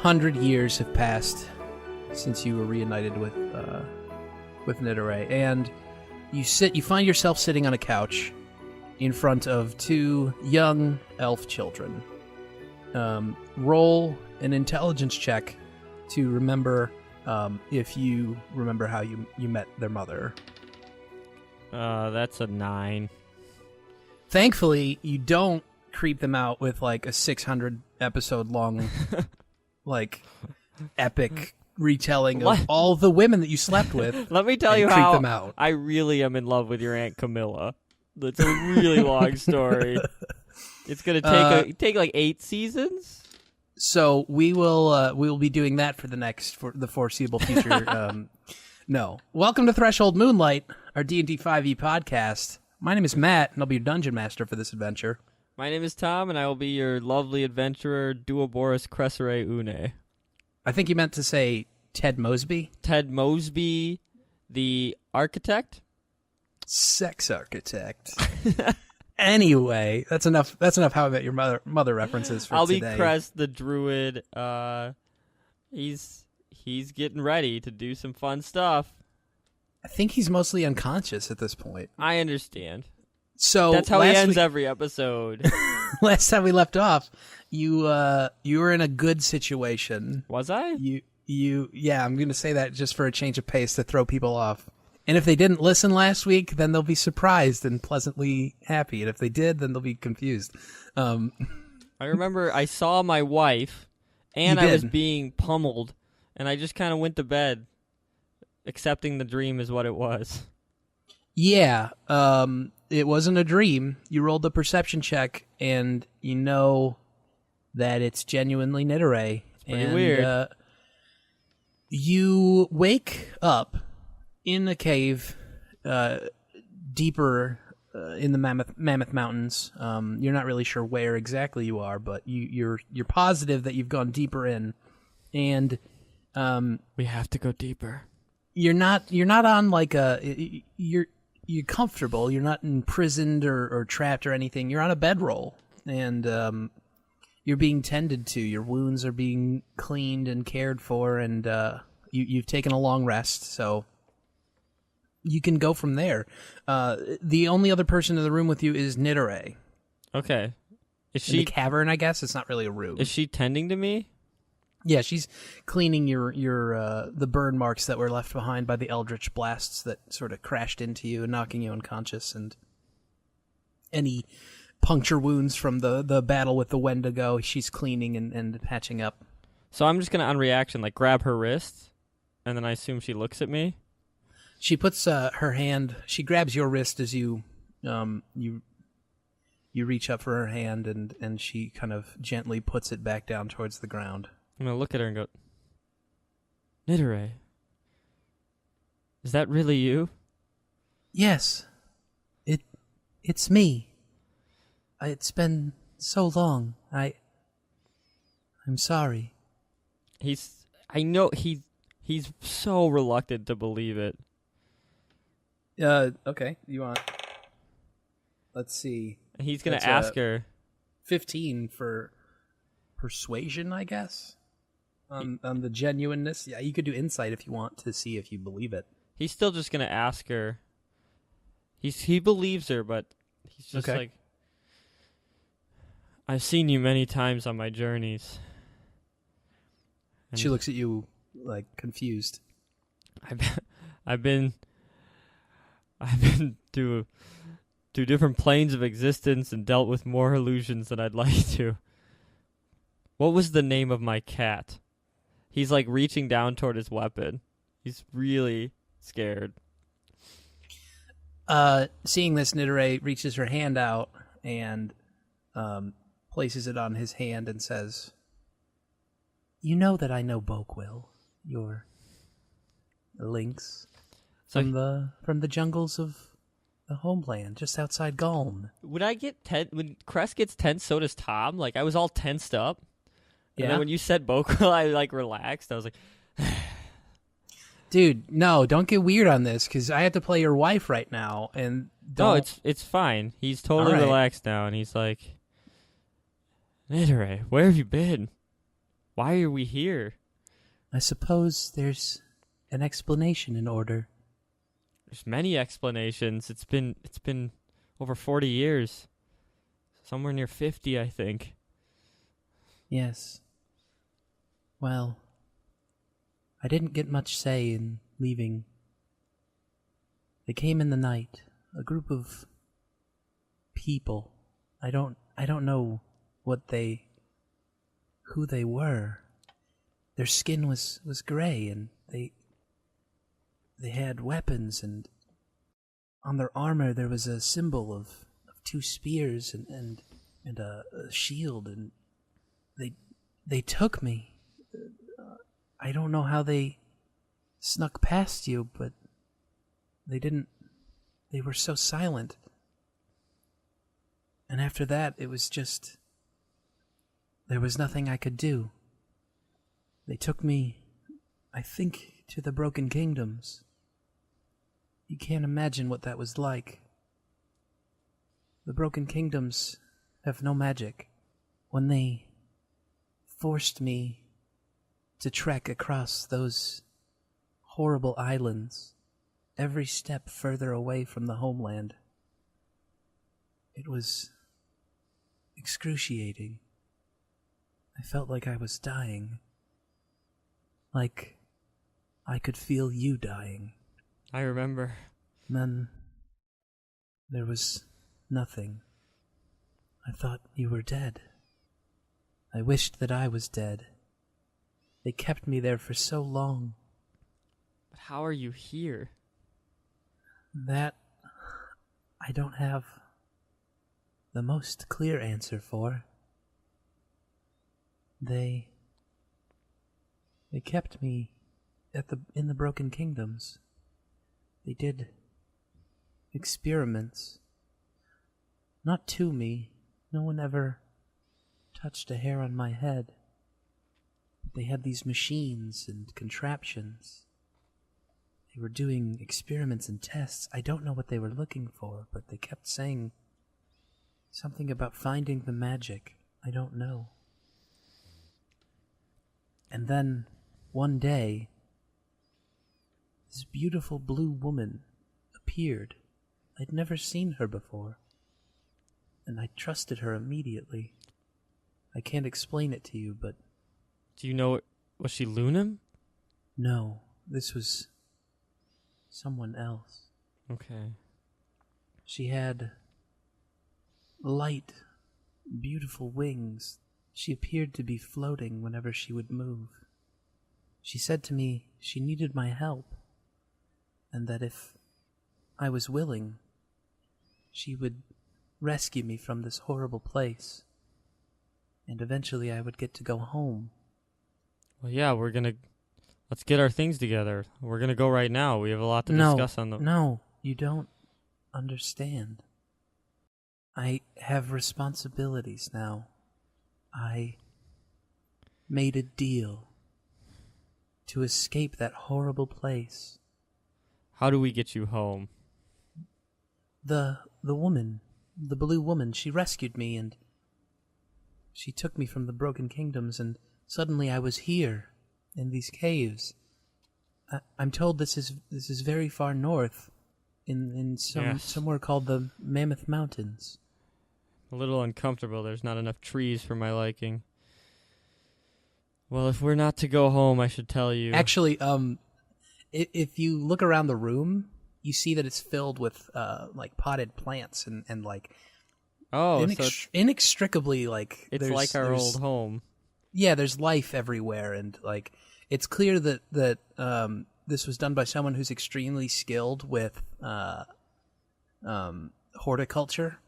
100 years have passed since you were reunited with Nidore, and you find yourself sitting on a couch in front of two young elf children. Roll an intelligence check to remember if you remember how you met their mother. That's a 9. Thankfully, you don't creep them out with like a 600 episode long like epic retelling of all the women that you slept with. Let me tell you creep how them out. I really am in love with your Aunt Camilla. That's a really long story. It's gonna take like 8 seasons. So we will be doing that for the foreseeable future. No. Welcome to Threshold Moonlight, our D&D 5e podcast. My name is Matt, and I'll be your dungeon master for this adventure. My name is Tom, and I will be your lovely adventurer, Duoboris Crescere Une. I think you meant to say Ted Mosby. Ted Mosby, the architect? Sex architect. Anyway, that's enough How I Met Your Mother references for I'll today. I'll be Cress, the druid. He's getting ready to do some fun stuff. I think he's mostly unconscious at this point. I understand. So that's how he ends every episode. Last time we left off, you were in a good situation. Was I? Yeah, I'm going to say that just for a change of pace to throw people off. And if they didn't listen last week, then they'll be surprised and pleasantly happy. And if they did, then they'll be confused. I remember I saw my wife, and I was being pummeled, and I just kind of went to bed, accepting the dream is what it was. Yeah, it wasn't a dream. You rolled the perception check, and you know that it's genuinely Nidore. It's pretty weird. You wake up in a cave deeper in the Mammoth Mountains. You're not really sure where exactly you are, but you're positive that you've gone deeper in, and we have to go deeper. You're not on like you're comfortable. You're not imprisoned or trapped or anything. You're on a bedroll, and you're being tended to. Your wounds are being cleaned and cared for, and you've taken a long rest, so you can go from there. The only other person in the room with you is Nidore. Okay. Is she in the cavern, I guess? It's not really a room. Is she tending to me? Yeah, she's cleaning your the burn marks that were left behind by the eldritch blasts that sort of crashed into you and knocking you unconscious, and any puncture wounds from the battle with the Wendigo, she's cleaning and patching up. So I'm just going to, on reaction, like grab her wrist, and then I assume she looks at me? She puts her hand, she grabs your wrist as you reach up for her hand, and she kind of gently puts it back down towards the ground. I'm going to look at her and go, Nidore, is that really you? Yes. It's me. It's been so long. I'm sorry. I know he's so reluctant to believe it. Okay. You want... Let's see. He's going to ask her. 15 for persuasion, I guess? On the genuineness. Yeah, you could do insight if you want to see if you believe it. He's still just going to ask her. He believes her, but he's just like, I've seen you many times on my journeys. And she looks at you like confused. I've been to different planes of existence and dealt with more illusions than I'd like to. What was the name of my cat? He's like reaching down toward his weapon. He's really scared. Seeing this, Nidore reaches her hand out and places it on his hand and says, "You know that I know Bokewill, your lynx from the jungles of the homeland, just outside Galn." Would I get when Crest gets tense, so does Tom? Like I was all tensed up. And then when you said Bokewill, I like relaxed. I was like, dude, no, don't get weird on this because I have to play your wife right now, and no, it's fine. He's totally relaxed now, and he's like, Nidore, where have you been? Why are we here? I suppose there's an explanation in order. There's many explanations. It's been over 40 years. Somewhere near 50, I think. Yes. Well, I didn't get much say in leaving. They came in the night, a group of people. I don't know who they were. Their skin was gray, and they had weapons, and on their armor there was a symbol of two spears and a shield, and they took me. I don't know how they snuck past you, but they didn't. They were so silent. And after that, it was just... there was nothing I could do. They took me, I think, to the Broken Kingdoms. You can't imagine what that was like. The Broken Kingdoms have no magic. When they forced me to trek across those horrible islands, every step further away from the homeland, it was excruciating. I felt like I was dying. Like I could feel you dying. I remember. And then there was nothing. I thought you were dead. I wished that I was dead. They kept me there for so long. But how are you here? That I don't have the most clear answer for. They kept me in the Broken Kingdoms. They did experiments. Not to me. No one ever touched a hair on my head. They had these machines and contraptions. They were doing experiments and tests. I don't know what they were looking for, but they kept saying something about finding the magic. I don't know. And then, one day, this beautiful blue woman appeared. I'd never seen her before, and I trusted her immediately. I can't explain it to you, but... Do you know, was she Lunam? No, this was someone else. Okay. She had light, beautiful wings. She appeared to be floating whenever she would move. She said to me she needed my help, and that if I was willing, she would rescue me from this horrible place, and eventually I would get to go home. Well, yeah, let's get our things together. We're gonna go right now. We have a lot to discuss on the... No, you don't understand. I have responsibilities now. I made a deal to escape that horrible place. How do we get you home? The woman, the blue woman, she rescued me, and she took me from the Broken Kingdoms, and suddenly I was here in these caves. I'm told this is very far north, somewhere called the Mammoth Mountains. A little uncomfortable. There's not enough trees for my liking. Well, if we're not to go home, I should tell you. Actually, if you look around the room, you see that it's filled with like potted plants and like inextricably like it's like our old home. Yeah, there's life everywhere, and like it's clear that this was done by someone who's extremely skilled with horticulture.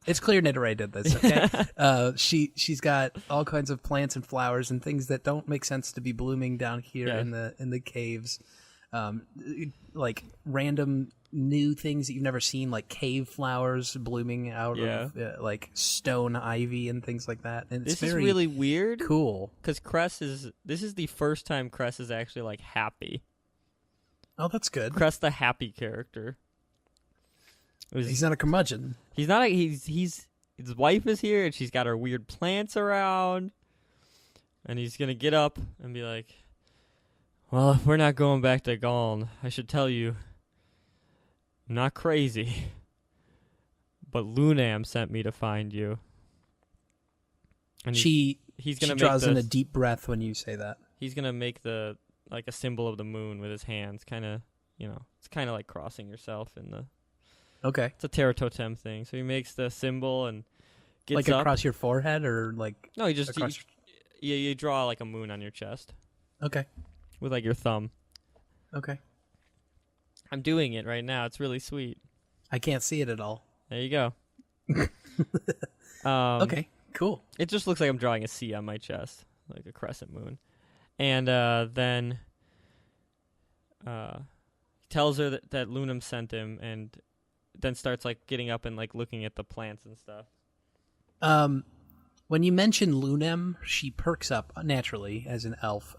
It's clear Nidore did this, okay? She's got all kinds of plants and flowers and things that don't make sense to be blooming down here in the caves. Like random new things that you've never seen, like cave flowers blooming out of like stone ivy and things like that. And it's this is really weird. Cool. Because this is the first time Cress is actually like happy. Oh, that's good. Cress the happy character. He's not a curmudgeon. He's not. His wife is here, and she's got her weird plants around. And he's going to get up and be like, well, if we're not going back to Galn, I should tell you, I'm not crazy. But Lunam sent me to find you. And He's gonna she make draws in a deep breath when you say that. He's gonna make a symbol of the moon with his hands, kind of, it's kind of like crossing yourself in the. Okay. It's a Terra Totem thing. So he makes the symbol and gets like up. Across your forehead, or like? No, you draw like a moon on your chest. Okay. With like your thumb. Okay. I'm doing it right now. It's really sweet. I can't see it at all. There you go. Okay, cool. It just looks like I'm drawing a C on my chest, like a crescent moon. And then tells her that Lunam sent him, and then starts like getting up and like looking at the plants and stuff. When you mention Lunam, she perks up naturally as an elf.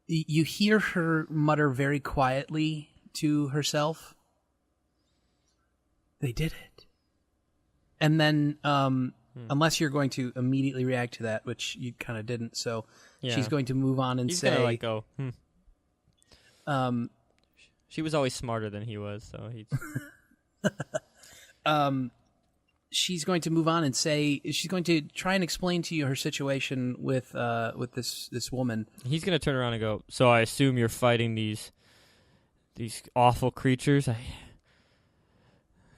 You hear her mutter very quietly to herself, "They did it." And then, unless you're going to immediately react to that, which you kind of didn't, so she's going to move on and He's say, gonna like go, She was always smarter than he was, so he's... she's going to move on and say she's going to try and explain to you her situation with this woman. He's going to turn around and go, so I assume you're fighting these awful creatures,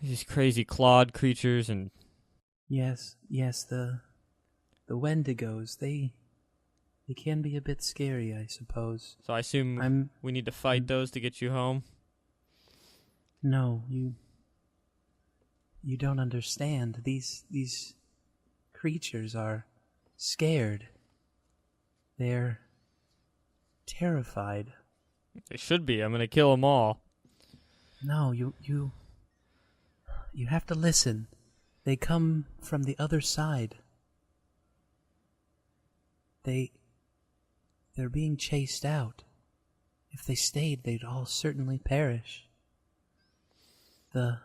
these crazy clawed creatures, and... Yes, the Wendigos, they can be a bit scary, I suppose. So I assume we need to fight those to get you home? No, you don't understand. These creatures are scared. They're terrified. They should be. I'm going to kill them all. No, you have to listen. They come from the other side. They're being chased out. If they stayed, they'd all certainly perish. The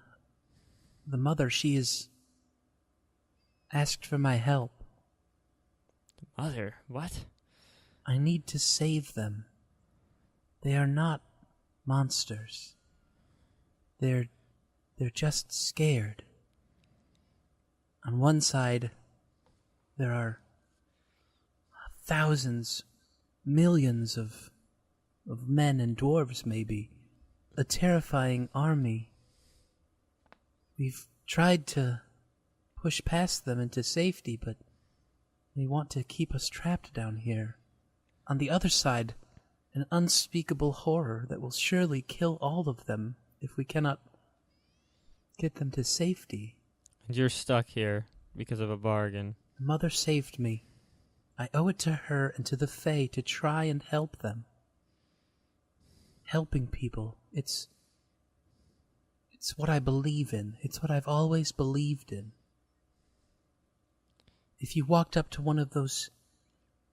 mother, she has asked for my help. The mother? What? I need to save them. They are not monsters. They're just scared. On one side, there are thousands, millions of men and dwarves, maybe. A terrifying army. We've tried to push past them into safety, but they want to keep us trapped down here. On the other side, an unspeakable horror that will surely kill all of them if we cannot get them to safety. And you're stuck here because of a bargain. Mother saved me. I owe it to her and to the Fae to try and help them. Helping people, it's what I believe in. It's what I've always believed in. If you walked up to one of those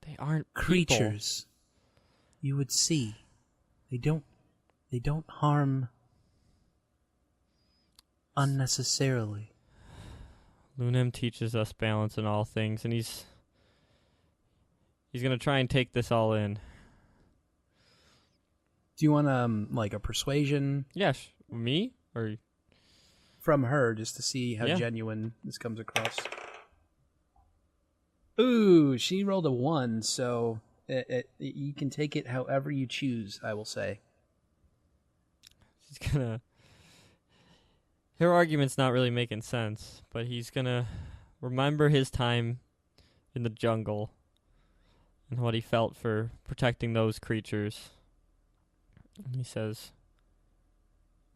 they aren't creatures, you would see. They don't harm unnecessarily. Lunam teaches us balance in all things, and he's going to try and take this all in. Do you want like a persuasion? Yes. Me? Or from her, just to see how genuine this comes across. Ooh, she rolled a 1, so you can take it however you choose, I will say. She's gonna... Her argument's not really making sense, but he's gonna remember his time in the jungle and what he felt for protecting those creatures. And he says,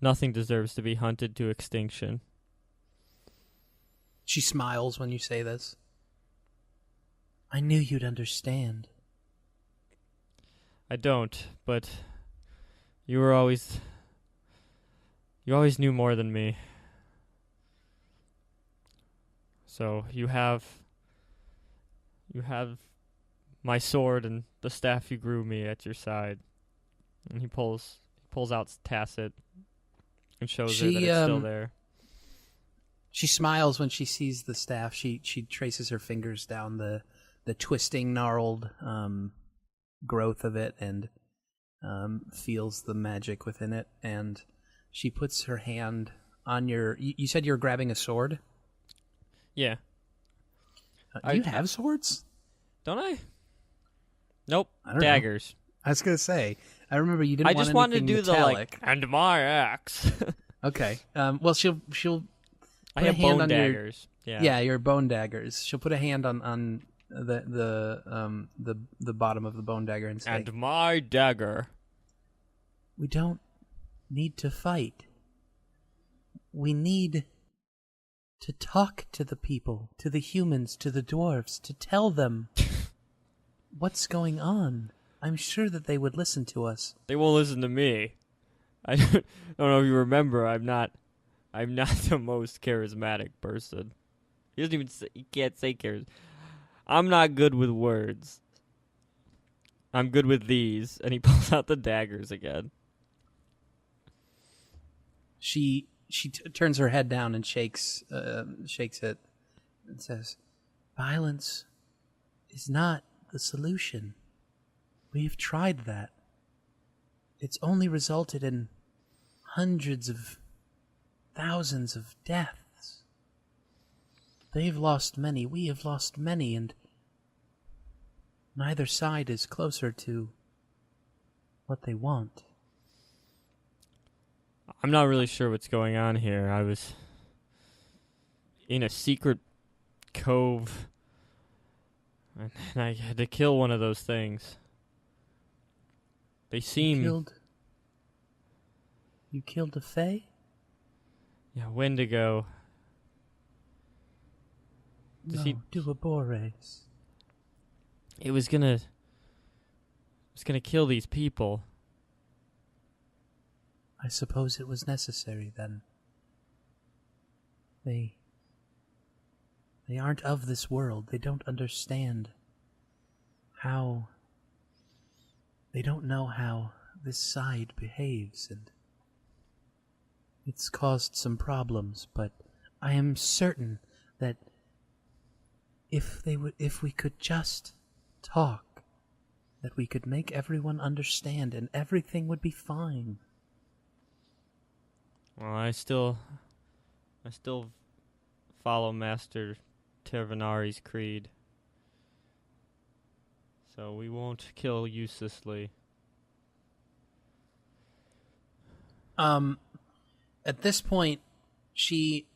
nothing deserves to be hunted to extinction. She smiles when you say this. I knew you'd understand. I don't, but you always knew more than me. So you have my sword and the staff you grew me at your side. And he pulls out Tacit and shows her that it's still there. She smiles when she sees the staff. She traces her fingers down the twisting, gnarled growth of it and feels the magic within it. And she puts her hand on your... You said you were grabbing a sword? Yeah. Do you have swords? Don't I? Nope. I don't Daggers. know. I was going to say, I remember you didn't want just wanted to do metallic. and my axe. Okay. Well, she'll I put have a hand bone on daggers. Yeah, your bone daggers. She'll put a hand on the bottom of the bone dagger and say, And my dagger. we don't need to fight. We need to talk to the people, to the humans, to the dwarves, to tell them what's going on. I'm sure that they would listen to us. They won't listen to me. I don't know if you remember. I'm not the most charismatic person. He can't say charismatic. I'm not good with words. I'm good with these. And he pulls out the daggers again. She turns her head down and shakes it and says, violence is not the solution. We've tried that. It's only resulted in hundreds of thousands of deaths. They've lost many, we have lost many, and neither side is closer to what they want. I'm not really sure what's going on here. I was in a secret cove, and I had to kill one of those things. They seem... You killed a fae? Yeah, Wendigo. Duabores. It was gonna kill these people. I suppose it was necessary then. They aren't of this world. They don't understand how... They don't know how this side behaves, and it's caused some problems, but I am certain that if we could just talk, that we could make everyone understand and everything would be fine. Well, I still follow Master Tervinari's creed. So we won't kill uselessly. At this point, she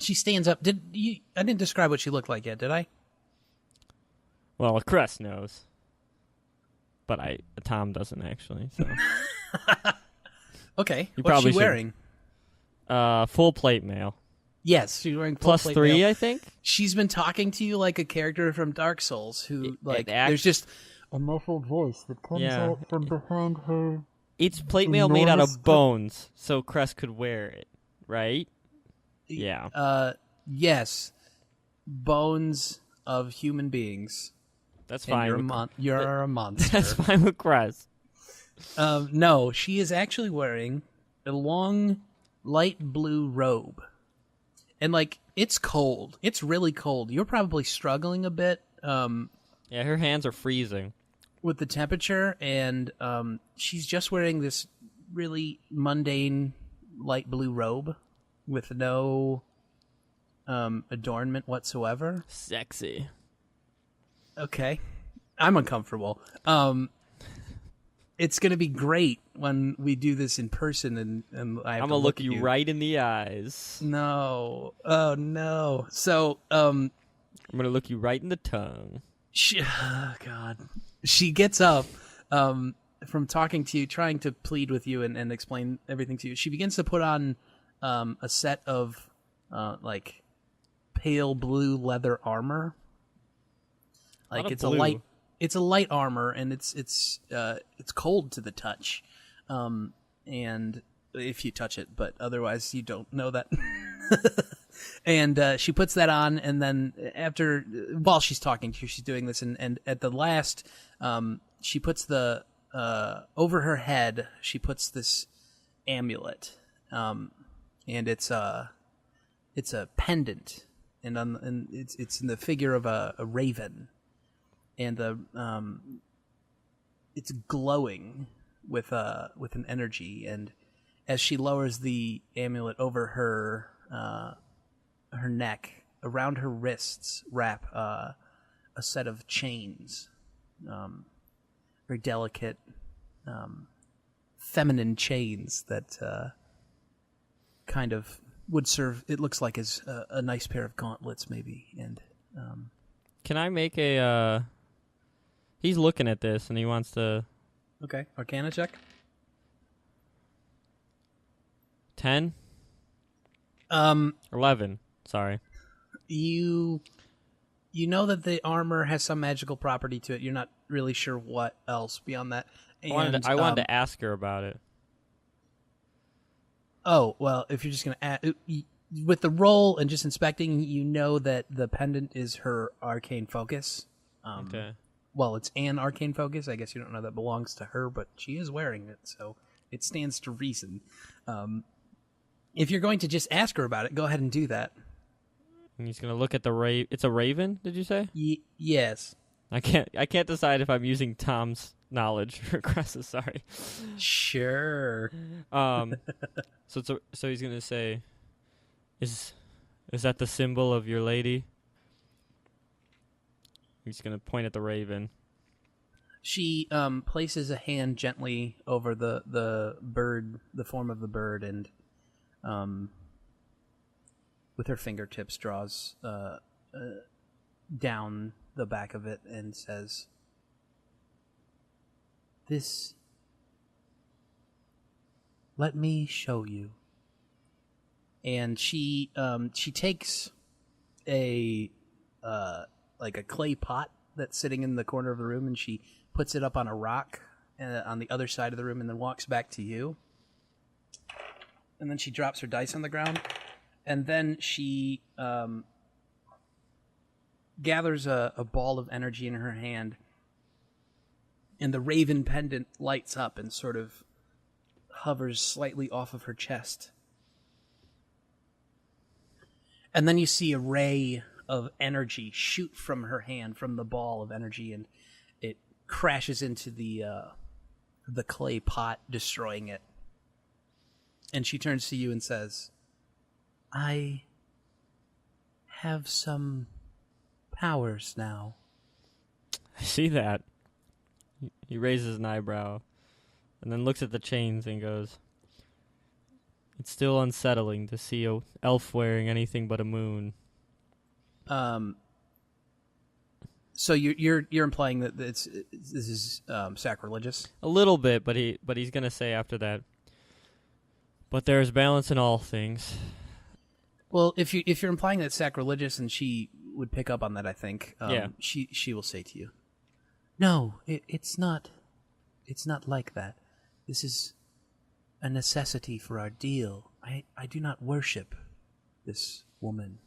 stands up. I didn't describe what she looked like yet, did I? Well, Cress knows. But Tom doesn't actually, so. Okay. You What's probably she wearing? Full plate mail. Yes, she's wearing full plate +3, mail. I think. She's been talking to you like a character from Dark Souls who, acts- there's just a muffled voice that comes Yeah. out from behind her. It's plate mail made out Enormous- of bones, so Cress could wear it, right? Yeah. Yes. Bones of human beings. That's And fine. you're a monster. That's fine with Cress. No, she is actually wearing a long, light blue robe. And, it's cold. It's really cold. You're probably struggling a bit Yeah, her hands are freezing. with the temperature, and she's just wearing this really mundane light blue robe with no adornment whatsoever. Sexy. Okay. I'm uncomfortable. It's going to be great when we do this in person, and I have I'm to gonna look at you right in the eyes. No. Oh, no. So, I'm gonna look you right in the tongue. oh, God. She gets up from talking to you, trying to plead with you and explain everything to you. She begins to put on a set of, pale blue leather armor. Like, it's blue. it's a light armor, and it's cold to the touch, and if you touch it, but otherwise you don't know that. And she puts that on, and then while she's talking to you, she's doing this, and at the last, she puts the over her head. She puts this amulet, and it's a pendant, and it's in the figure of a raven, and it's glowing with an energy, and as she lowers the amulet over her neck, around her wrists wrap a set of chains, very delicate, feminine chains that kind of would serve. It looks like as a nice pair of gauntlets, maybe. And can I make a? He's looking at this and he wants to. Okay, Arcana check. 10? 11. Sorry. You know that the armor has some magical property to it. You're not really sure what else beyond that. And, I wanted to ask her about it. Oh, well, if you're just going to with the roll and just inspecting, you know that the pendant is her arcane focus. Okay. Well, it's an arcane focus. I guess you don't know that belongs to her, but she is wearing it, so it stands to reason. If you're going to just ask her about it, go ahead and do that. And he's gonna look at the It's a raven, did you say? Yes. I can't decide if I'm using Tom's knowledge for Crescere. Sorry. Sure. So he's gonna say, is that the symbol of your lady? He's gonna point at the raven. She places a hand gently over the bird, the form of the bird, and with her fingertips draws down the back of it and says, "This, let me show you." And she takes a like a clay pot that's sitting in the corner of the room, and she puts it up on a rock on the other side of the room, and then walks back to you. And then she drops her dice on the ground, and then she gathers a ball of energy in her hand, and the raven pendant lights up and sort of hovers slightly off of her chest. And then you see a ray of energy shoot from her hand, from the ball of energy, and it crashes into the clay pot, destroying it. And she turns to you and says, "I have some powers now." I see that. He raises an eyebrow and then looks at the chains and goes, "It's still unsettling to see an elf wearing anything but a moon." So you're implying that this is sacrilegious? A little bit, but he's gonna say after that, "But there is balance in all things." Well, if you're implying that it's sacrilegious, and she would pick up on that, I think. Yeah. She will say to you, "No, it's not. It's not like that. This is a necessity for our deal. I do not worship this woman.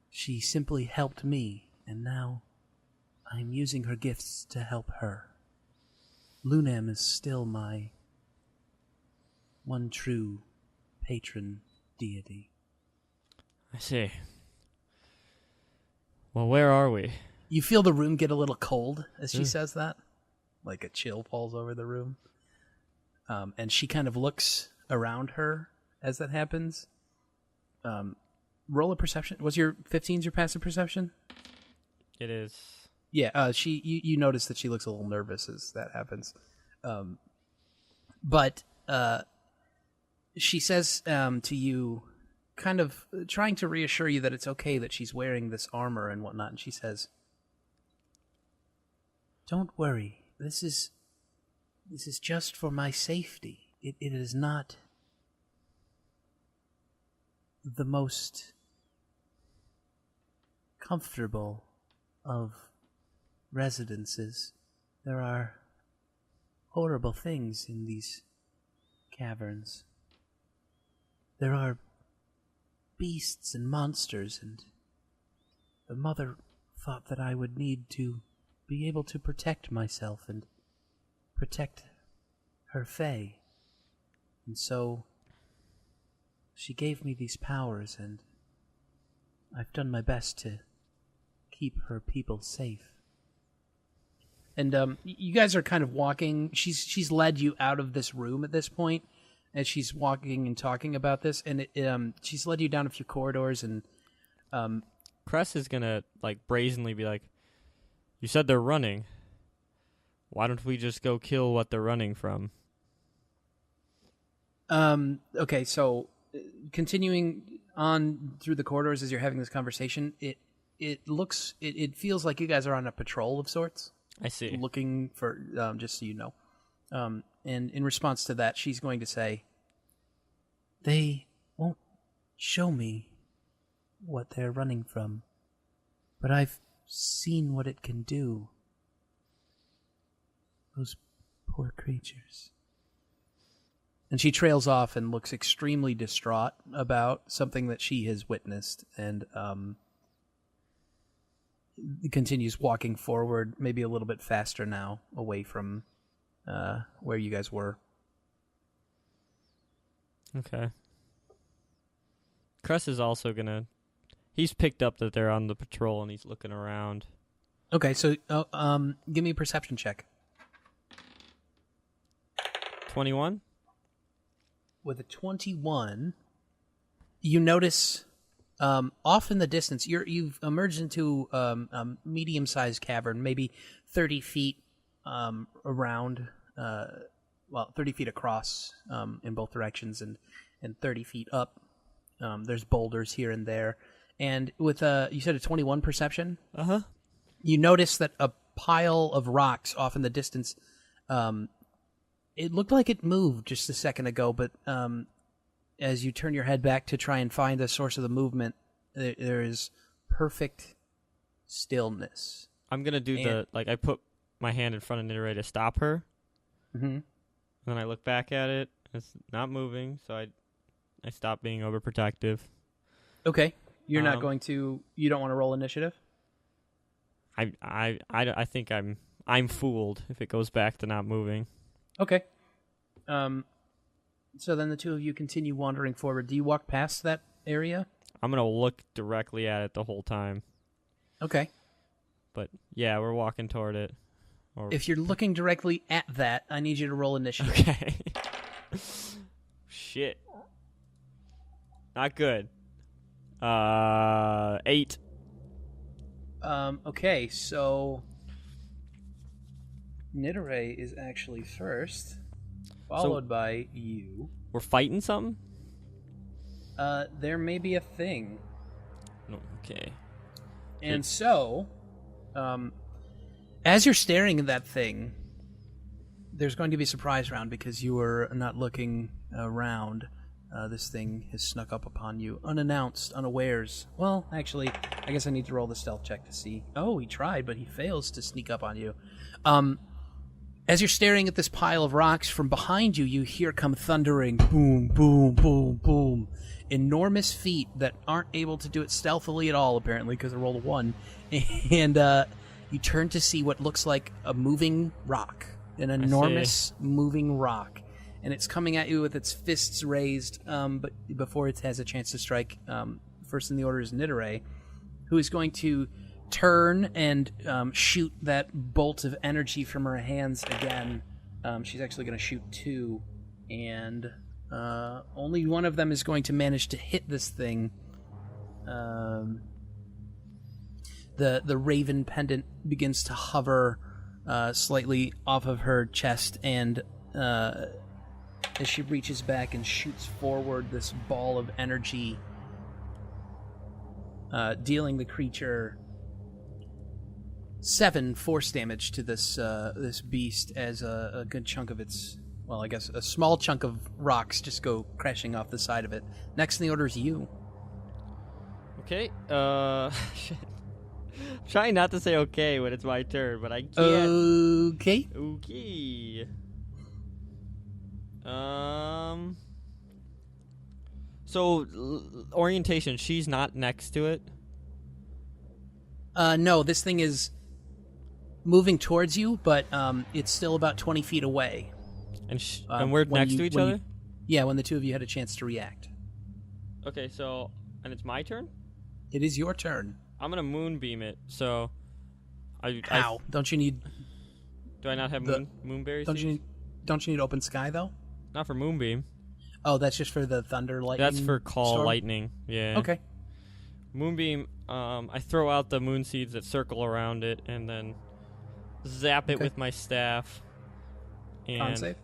She simply helped me, and now I'm using her gifts to help her. Lunam is still my one true patron deity." I see. Well, where are we? You feel the room get a little cold as she says that. Like a chill falls over the room. And she kind of looks around her as that happens. Roll a perception. Was your 15's your passive perception? It is. Yeah, you notice that she looks a little nervous as that happens. But she says to you, kind of trying to reassure you that it's okay that she's wearing this armor and whatnot, and she says, "Don't worry. This is just for my safety. It is not the most comfortable of residences. There are horrible things in these caverns. There are beasts and monsters, and the mother thought that I would need to be able to protect myself and protect her fae. And so she gave me these powers, and I've done my best to keep her people safe. And you guys are kind of walking. She's led you out of this room at this point, as she's walking and talking about this, and she's led you down a few corridors, and Cress is gonna like brazenly be like, "You said they're running. Why don't we just go kill what they're running from?" Okay, so continuing on through the corridors as you're having this conversation, it feels like you guys are on a patrol of sorts. I see. Looking for, just so you know. And in response to that, she's going to say, "They won't show me what they're running from, but I've seen what it can do. Those poor creatures." And she trails off and looks extremely distraught about something that she has witnessed, and continues walking forward, maybe a little bit faster now, away from where you guys were. Okay. Cress is also gonna... He's picked up that they're on the patrol and he's looking around. Okay, so give me a perception check. 21? With a 21, you notice off in the distance, you've emerged into a medium-sized cavern, maybe 30 feet around, 30 feet across in both directions, and 30 feet up. There's boulders here and there. And with you said a 21 perception? Uh-huh. You notice that a pile of rocks off in the distance, it looked like it moved just a second ago, but as you turn your head back to try and find the source of the movement, there is perfect stillness. I'm going to do I put my hand in front of Nidore to stop her. Mm-hmm. And then I look back at it. It's not moving, so I stop being overprotective. Okay. You're not going to... You don't want to roll initiative? I think I'm fooled if it goes back to not moving. Okay. So then the two of you continue wandering forward. Do you walk past that area? I'm going to look directly at it the whole time. Okay. But, yeah, we're walking toward it. If you're looking directly at that, I need you to roll initiative. Okay. Shit. Not good. 8. Okay, so... Nidore is actually first, followed by you. We're fighting something? There may be a thing. Okay. And so, as you're staring at that thing, there's going to be a surprise round because you were not looking around. This thing has snuck up upon you, unannounced, unawares. Well, actually, I guess I need to roll the stealth check to see. Oh, he tried, but he fails to sneak up on you. As you're staring at this pile of rocks, from behind you, you hear come thundering, boom, boom, boom, boom. Enormous feet that aren't able to do it stealthily at all, apparently, because they rolled a 1. And you turn to see what looks like a moving rock, an enormous moving rock. And it's coming at you with its fists raised, but before it has a chance to strike, first in the order is Nidore, who is going to turn and shoot that bolt of energy from her hands again. She's actually going to shoot 2, and only one of them is going to manage to hit this thing. The raven pendant begins to hover slightly off of her chest, and as she reaches back and shoots forward this ball of energy, dealing the creature 7 force damage to this this beast, as a good chunk of its, well, I guess a small chunk of rocks just go crashing off the side of it. Next in the order is you. Okay. Shit. I'm trying not to say okay when it's my turn, but I can't. Okay. Okay. So orientation. She's not next to it. No, this thing is moving towards you, but it's still about 20 feet away. And we're next to each other? Yeah, when the two of you had a chance to react. Okay, so and it's my turn. It is your turn. I'm gonna moonbeam it. So, How? Don't you need? Do I not have moonberry? Don't you need open sky though? Not for moonbeam. Oh, that's just for the thunder lightning. That's for call storm? lightning. Yeah. Okay. Moonbeam. I throw out the moon seeds that circle around it, and then zap it with my staff. And, Con save?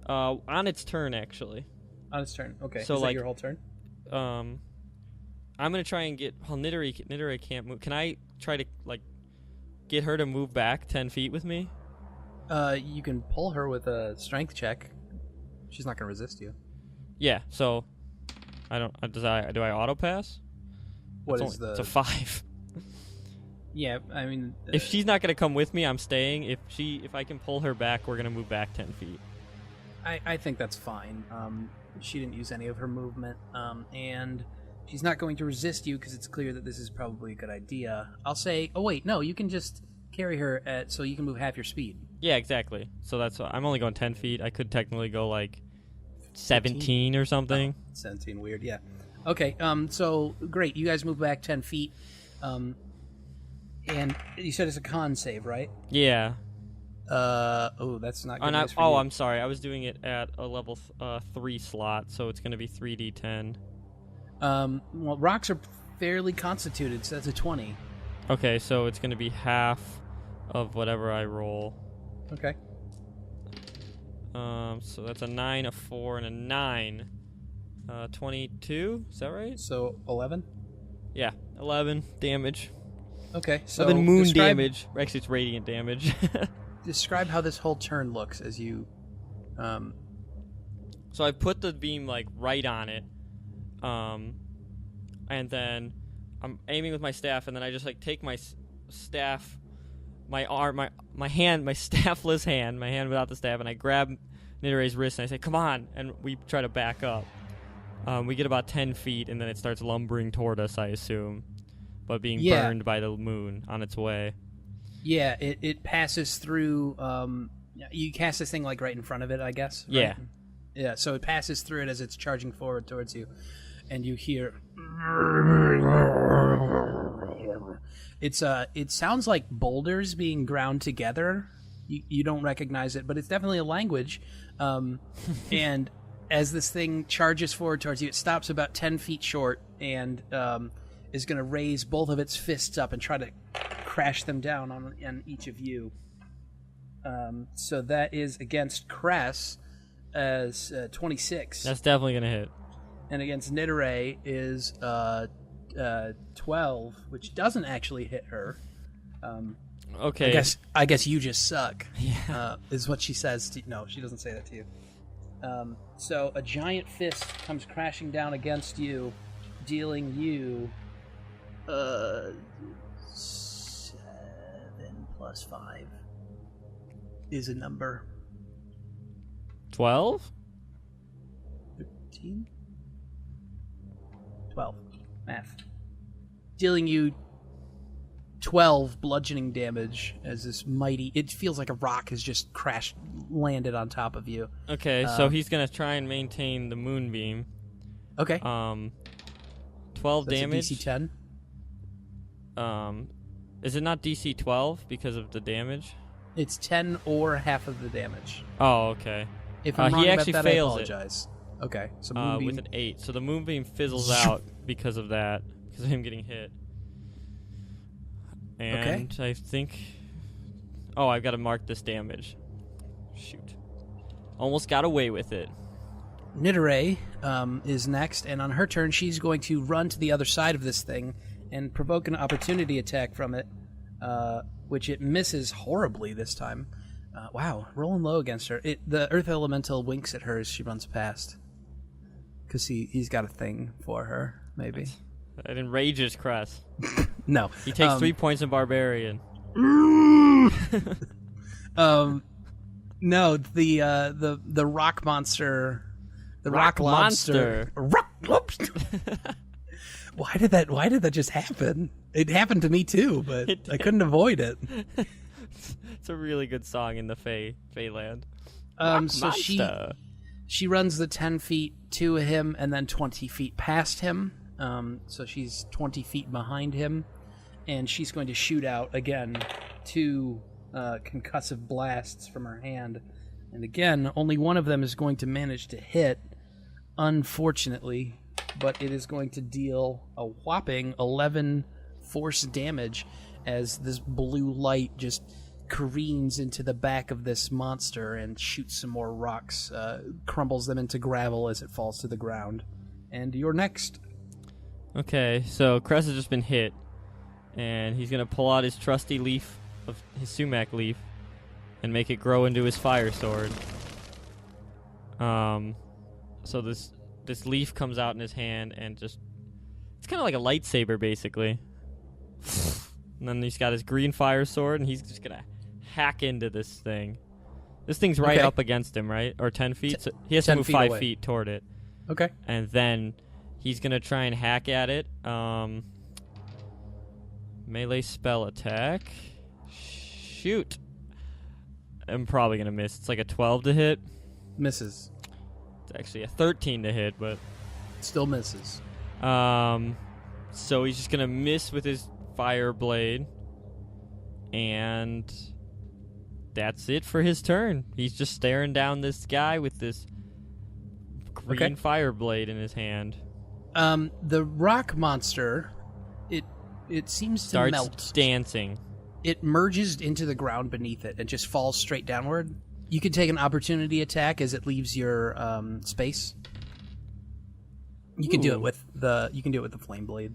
On its turn, actually. On its turn. Okay. So is that your whole turn? I'm gonna try and get. Well, Nidare can't move. Can I try to get her to move back 10 feet with me? You can pull her with a strength check. She's not gonna resist you. Yeah. So, I don't. Do I auto pass? It's a 5. Yeah, I mean, if she's not gonna come with me, I'm staying. If I can pull her back, we're gonna move back 10 feet. I think that's fine. She didn't use any of her movement, and she's not going to resist you because it's clear that this is probably a good idea. I'll say, oh wait, no, you can just carry her so you can move half your speed. Yeah, exactly. So I'm only going 10 feet. I could technically go 17 or something. 17, weird, yeah. Okay, so great. You guys move back 10 feet. And you said it's a con save, right? Yeah. That's not good news for you. I'm sorry. I was doing it at a level 3 slot, so it's going to be 3d10. Well, rocks are fairly constituted, so that's a 20. Okay, so it's going to be half of whatever I roll. Okay. So that's a 9, a 4, and a 9. 22? Is that right? So 11? Yeah, 11 damage. Okay, so 11 moon damage. Actually, it's radiant damage. Describe how this whole turn looks as you... So I put the beam, right on it. And then I'm aiming with my staff, and then I just, take my staff, my arm, my hand, my staffless hand, my hand without the staff, and I grab Nidare's wrist, and I say, come on, and we try to back up. We get about 10 feet, and then it starts lumbering toward us, I assume, but being burned by the moon on its way. Yeah, it passes through. You cast this thing right in front of it, I guess. Right? Yeah. Yeah. So it passes through it as it's charging forward towards you, and you hear. It sounds like boulders being ground together. You don't recognize it, but it's definitely a language. And as this thing charges forward towards you, it stops about 10 feet short and is going to raise both of its fists up and try to crash them down on each of you. So that is against Cress as 26. That's definitely going to hit. And against Nidare is 12, which doesn't actually hit her. Okay. I guess you just suck. Yeah. Is what she says. No, she doesn't say that to you. So a giant fist comes crashing down against you, dealing you 7 plus 5 is a number. 12? 15? 12. Math. Dealing you 12 bludgeoning damage as this mighty... It feels like a rock has just landed on top of you. Okay, so he's going to try and maintain the moonbeam. Okay. 12 That's damage. A DC 10? Is it not DC 12 because of the damage? It's 10 or half of the damage. Oh, okay. If I'm wrong he actually about that, fails I apologize. Okay, so moonbeam... with an 8. So the moonbeam fizzles out because of that, because of him getting hit. And I think... Oh, I've got to mark this damage. Shoot. Almost got away with it. Nidare is next, and on her turn, she's going to run to the other side of this thing and provoke an opportunity attack from it, which it misses horribly this time. Wow, rolling low against her. The Earth Elemental winks at her as she runs past. Because he's got a thing for her, maybe. It enrages Cress. No. He takes 3 points in Barbarian. No, the rock monster... The rock lobster. Why did that just happen? It happened to me too, but I couldn't avoid it. It's a really good song in the Feyland. So She runs the 10 feet to him and then 20 feet past him. So she's 20 feet behind him. And she's going to shoot out, again, 2 concussive blasts from her hand. And again, only one of them is going to manage to hit, unfortunately. But it is going to deal a whopping 11 force damage as this blue light just careens into the back of this monster and shoots some more rocks, crumbles them into gravel as it falls to the ground. And you're next. Okay, so Cress has just been hit, and he's going to pull out his trusty leaf, of his sumac leaf, and make it grow into his fire sword. So this leaf comes out in his hand and just... It's kind of like a lightsaber, basically. And then he's got his green fire sword, and he's just going to hack into this thing. This thing's right up against him, right? Or 10 feet? So he has to move 5 feet toward it. Okay. And then he's going to try and hack at it. Melee spell attack. Shoot. I'm probably going to miss. It's like a 12 to hit. Misses. It's actually a 13 to hit, but... Still misses. So he's just going to miss with his fire blade. And that's it for his turn. He's just staring down this guy with this green fire blade in his hand. The rock monster, it seems to melt. Starts dancing. It merges into the ground beneath it and just falls straight downward. You can take an opportunity attack as it leaves your space. You can do it with the flame blade.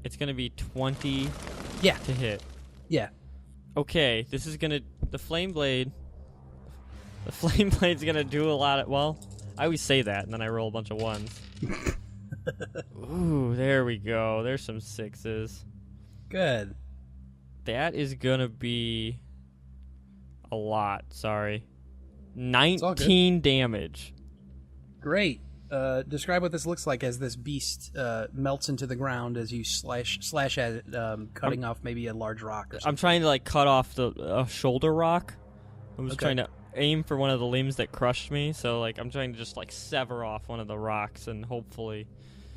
It's gonna be 20 to hit. Yeah. Okay, this is gonna... The flame blade's gonna do a lot of... Well, I always say that, and then I roll a bunch of 1s. Ooh, there we go. There's some 6s. Good. That is gonna be... a lot, sorry. 19 damage. Great. Describe what this looks like as this beast melts into the ground as you slash at it, cutting off maybe a large rock or something. I'm trying to cut off the shoulder rock. I was trying to aim for one of the limbs that crushed me, so I'm trying to just sever off one of the rocks and hopefully...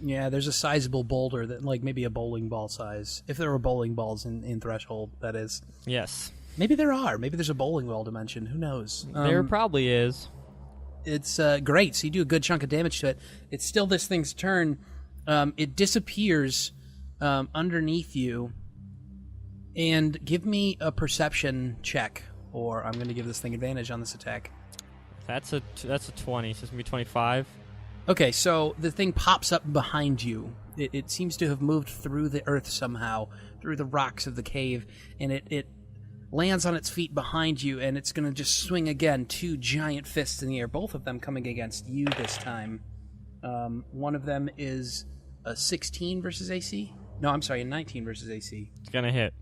Yeah, there's a sizable boulder that maybe a bowling ball size. If there were bowling balls in Threshold, that is. Yes. Maybe there are. Maybe there's a bowling ball dimension. Who knows? There probably is. It's great. So you do a good chunk of damage to it. It's still this thing's turn. It disappears underneath you. And give me a perception check, or I'm going to give this thing advantage on this attack. That's a 20. So it's going to be 25. Okay, so the thing pops up behind you. It seems to have moved through the earth somehow, through the rocks of the cave, and it lands on its feet behind you, and it's going to just swing again, 2 giant fists in the air, both of them coming against you this time. One of them is a 16 versus AC? No, I'm sorry, a 19 versus AC. It's going to hit.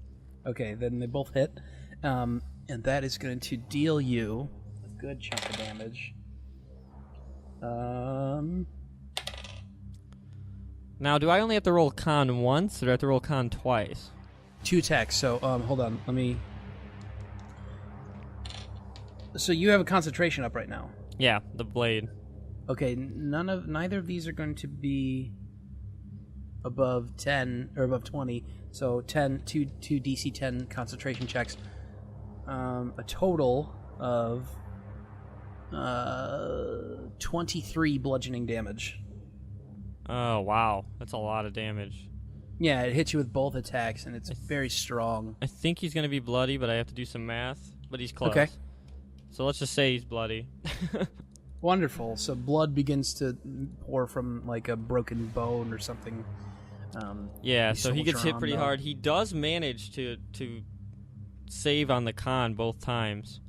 Okay, then they both hit. And that is going to deal you a good chunk of damage. Now, do I only have to roll con once, or do I have to roll con twice? 2 attacks, so hold on, let me... So you have a concentration up right now? Yeah, the blade. Okay, neither of these are going to be above 10, or above 20, so 2 DC 10 concentration checks. A total of 23 bludgeoning damage. Oh, wow. That's a lot of damage. Yeah, it hits you with both attacks, and it's very strong. I think he's going to be bloody, but I have to do some math. But he's close. Okay. So let's just say he's bloody. Wonderful. So blood begins to pour from, a broken bone or something. Yeah, so he gets hit pretty hard. He does manage to save on the con both times.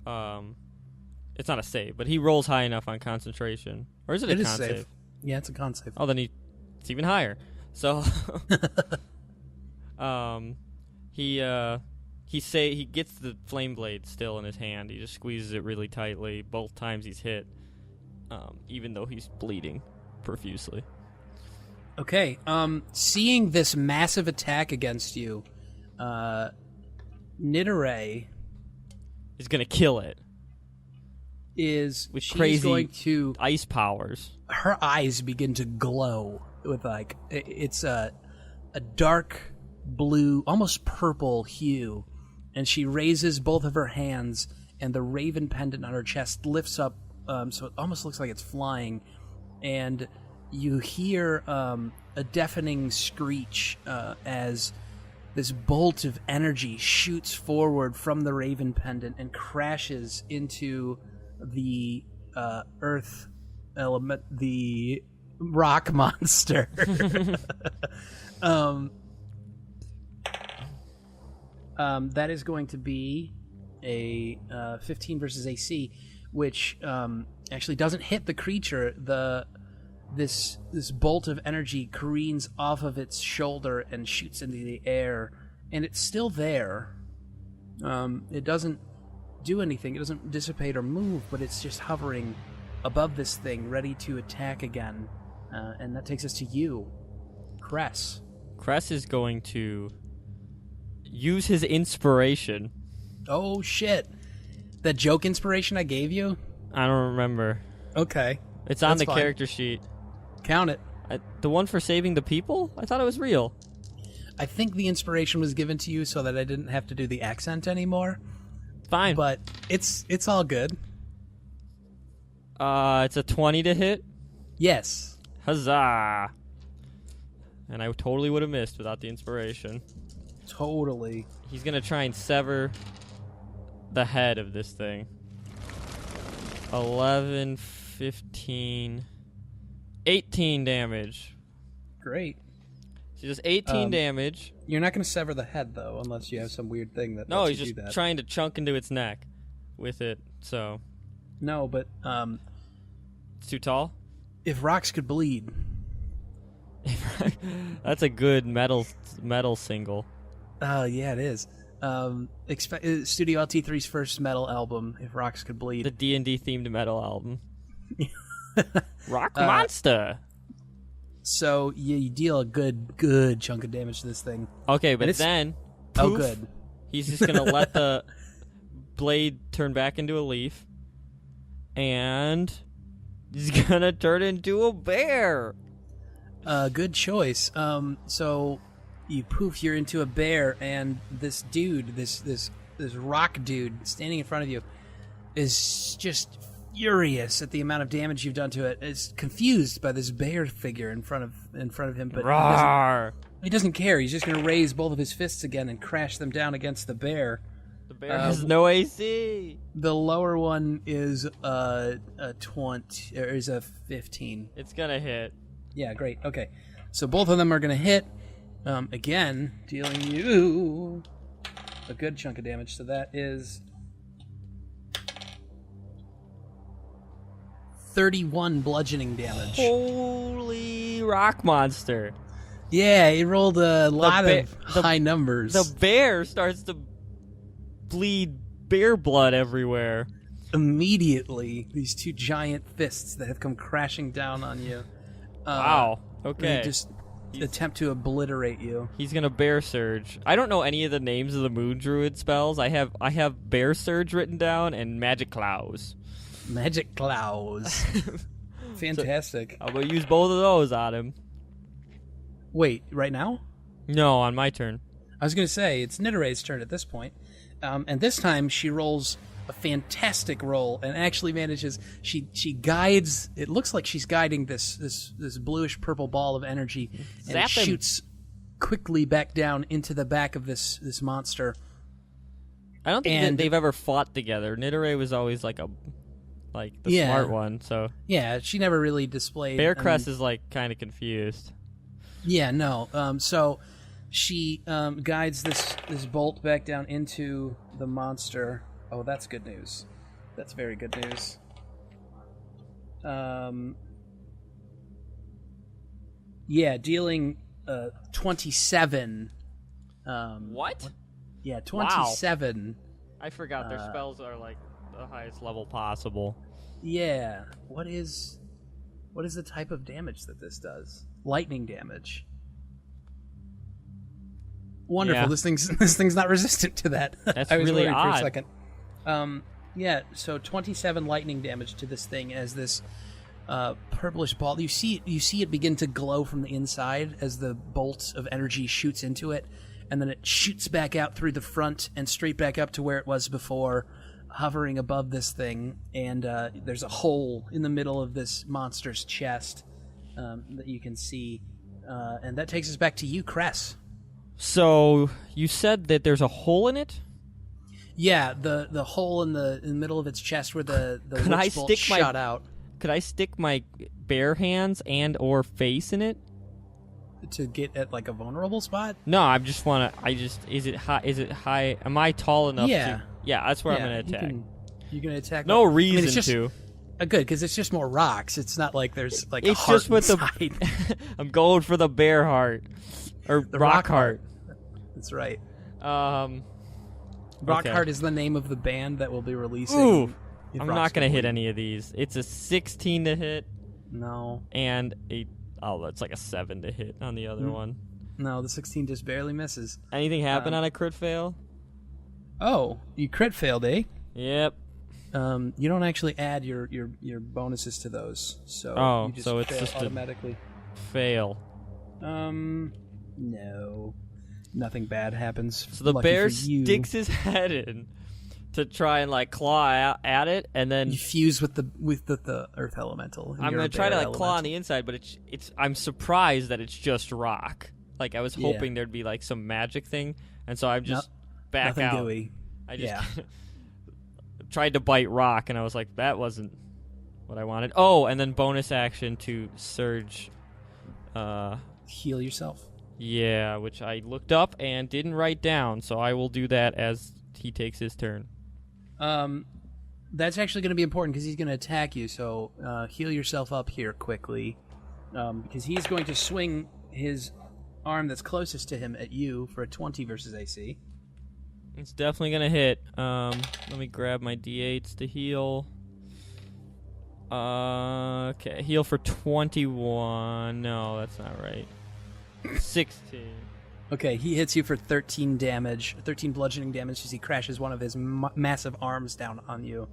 It's not a save, but he rolls high enough on concentration. Or is it a con save? Yeah, it's a con save. Oh, then it's even higher. So he gets the flame blade still in his hand. He just squeezes it really tightly both times he's hit, even though he's bleeding profusely. Okay, seeing this massive attack against you, Nidare is going to kill it. is with she's crazy going to... ice powers. Her eyes begin to glow with, like, it's a dark blue, almost purple hue. And she raises both of her hands, and the raven pendant on her chest lifts up, so it almost looks like it's flying. And you hear a deafening screech as this bolt of energy shoots forward from the raven pendant and crashes into the earth element, the rock monster. That is going to be a 15 versus AC, which actually doesn't hit the creature. This bolt of energy careens off of its shoulder and shoots into the air, and it's still there. It doesn't do anything. It doesn't dissipate or move, but it's just hovering above this thing, ready to attack again. And that takes us to you, Cress. Cress is going to use his inspiration. Oh, shit. That joke inspiration I gave you? I don't remember. Okay. It's on That's the fine. character sheet. Count it. The one for saving the people? I thought it was real. I think the inspiration was given to you so that I didn't have to do the accent anymore. Fine. But it's all good. It's a 20 to hit. Yes. Huzzah! And I totally would have missed without the inspiration. Totally. He's gonna try and sever the head of this thing. 11, 15, 18 damage. Great. So just 18 damage. You're not going to sever the head, though, unless you have some weird thing that No, lets he's you just do that. trying to chunk into its neck with it, so... No, but It's too tall? if rocks could bleed... That's a good metal single. Yeah, it is. Studio LT3's first metal album, If Rocks Could Bleed. The D&D themed metal album. Rock Monster! So you deal a good chunk of damage to this thing. Okay, but then... Oh, poof, good. He's just going to let the blade turn back into a leaf. And he's going to turn into a bear. Good choice. So you poof, you're into a bear, and this dude, this rock dude standing in front of you is just furious at the amount of damage you've done to it. Is confused by this bear figure in front of him, but he doesn't care. He's just going to raise both of his fists again and crash them down against the bear. The bear has no AC. The lower one is a 20 or is a 15. It's gonna hit. Yeah, great. Okay, so both of them are going to hit. Again, dealing you a good chunk of damage. So that is 31 bludgeoning damage. Holy rock monster! Yeah, he rolled a lot of high numbers. The bear starts to bleed bear blood everywhere. Immediately, these two giant fists that have come crashing down on you. Wow. Okay. They just attempt to obliterate you. He's gonna bear surge. I don't know any of the names of the moon druid spells. I have bear surge written down and magic clouds. Magic clouds. Fantastic. So, I'm gonna use both of those on him. Wait, right now? No, on my turn. I was going to say, it's Nidore's turn at this point. And this time she rolls a fantastic roll and actually manages, she guides, it looks like she's guiding this bluish purple ball of energy, and it shoots quickly back down into the back of this monster. I don't think that they've ever fought together. Nidore was always like the smart one, so... Yeah, she never really displayed... Bearcrest is kind of confused. Yeah, no. So she guides this bolt back down into the monster. Oh, that's good news. That's very good news. Yeah, dealing 27. What? Yeah, 27. Wow. I forgot their spells are the highest level possible. Yeah. What is the type of damage that this does? Lightning damage. Wonderful. Yeah. This thing's not resistant to that. That's I was really worried odd. for a second. Yeah, so 27 lightning damage to this thing as this purplish ball. You see it begin to glow from the inside as the bolt of energy shoots into it, and then it shoots back out through the front and straight back up to where it was before, hovering above this thing. And there's a hole in the middle of this monster's chest that you can see, and that takes us back to you, Cress. So you said that there's a hole in it? Yeah, the hole in the middle of its chest where the witch bolt shot out. Could I stick my bare hands and or face in it to get at like a vulnerable spot? No, is it high? Am I tall enough to? Yeah, that's where I'm going to attack. You can attack. No reason to. Good, because it's just more rocks. It's not like there's like it's a heart just with inside. I'm going for the bear heart or the rock heart. That's right. Okay. Rockheart is the name of the band that will be releasing. Ooh, I'm not going to hit any of these. It's a 16 to hit. No. And that's like a 7 to hit on the other one. No, the 16 just barely misses. Anything happen on a crit fail? Oh, you crit failed, eh? Yep. You don't actually add your bonuses to those, so you just so it's fail just automatically. Fail. No. Nothing bad happens. So the bear sticks his head in to try and like claw at it, and then you fuse with the earth elemental. I'm gonna try to like claw on the inside, but it's I'm surprised that it's just rock. Like I was hoping there'd be like some magic thing, and so I'm just back nothing out. Gooey. I just tried to bite rock, and I was like, that wasn't what I wanted. Oh, and then bonus action to surge. Heal yourself. Yeah, which I looked up and didn't write down, so I will do that as he takes his turn. That's actually going to be important because he's going to attack you, so heal yourself up here quickly, because he's going to swing his arm that's closest to him at you for a 20 versus AC. It's definitely going to hit. Let me grab my D8s to heal. Okay, heal for 21. No, that's not right. 16. Okay, he hits you for 13 damage, 13 bludgeoning damage as he crashes one of his massive arms down on you.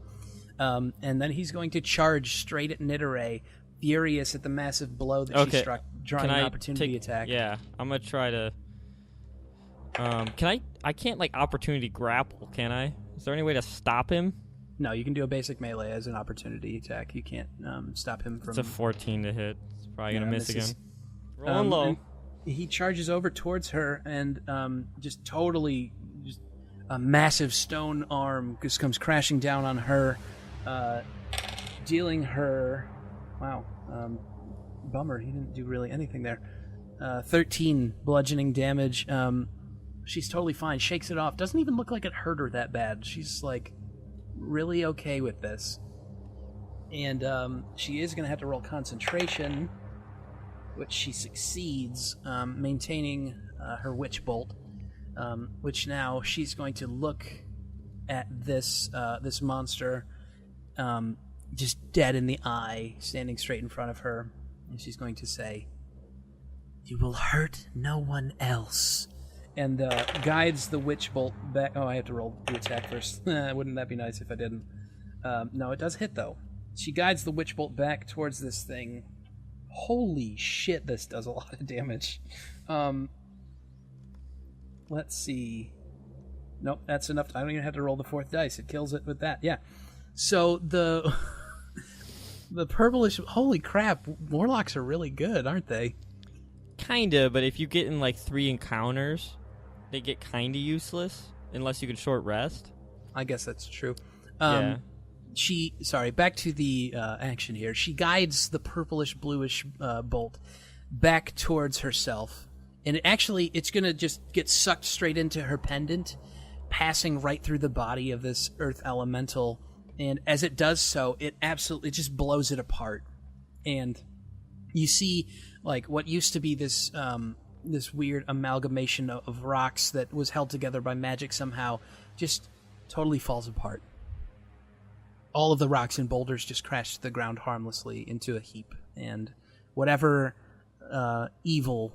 And then he's going to charge straight at Nidare, furious at the massive blow that she struck, drawing an opportunity attack. Yeah, I'm going to try to... I can't, like, opportunity grapple, can I? Is there any way to stop him? No, you can do a basic melee as an opportunity attack. You can't stop him from... It's a 14 to hit. It's probably going to miss again. Rolling low. He charges over towards her and just a massive stone arm just comes crashing down on her, dealing her... Wow. Bummer, he didn't do really anything there. 13 bludgeoning damage. She's totally fine. Shakes it off. Doesn't even look like it hurt her that bad. She's like really okay with this. And she is going to have to roll concentration, which she succeeds, maintaining her witch bolt, which now she's going to look at this monster just dead in the eye, standing straight in front of her, and she's going to say, "You will hurt no one else," and guides the witch bolt back. Oh, I have to roll the attack first. Wouldn't that be nice if I didn't? No, it does hit, though. She guides the witch bolt back towards this thing. Holy shit, this does a lot of damage. Let's see. Nope, that's enough. I don't even have to roll the fourth dice. It kills it with that. Yeah. So the purplish... Holy crap, warlocks are really good, aren't they? Kinda, but if you get in like 3 encounters, they get kinda useless unless you can short rest. I guess that's true. Yeah. Back to the action here. She guides the purplish bluish bolt back towards herself, and it's going to just get sucked straight into her pendant, passing right through the body of this earth elemental. And as it does so, it just blows it apart. And you see, like, what used to be this weird amalgamation of rocks that was held together by magic somehow, just totally falls apart. All of the rocks and boulders just crash to the ground harmlessly into a heap, and whatever evil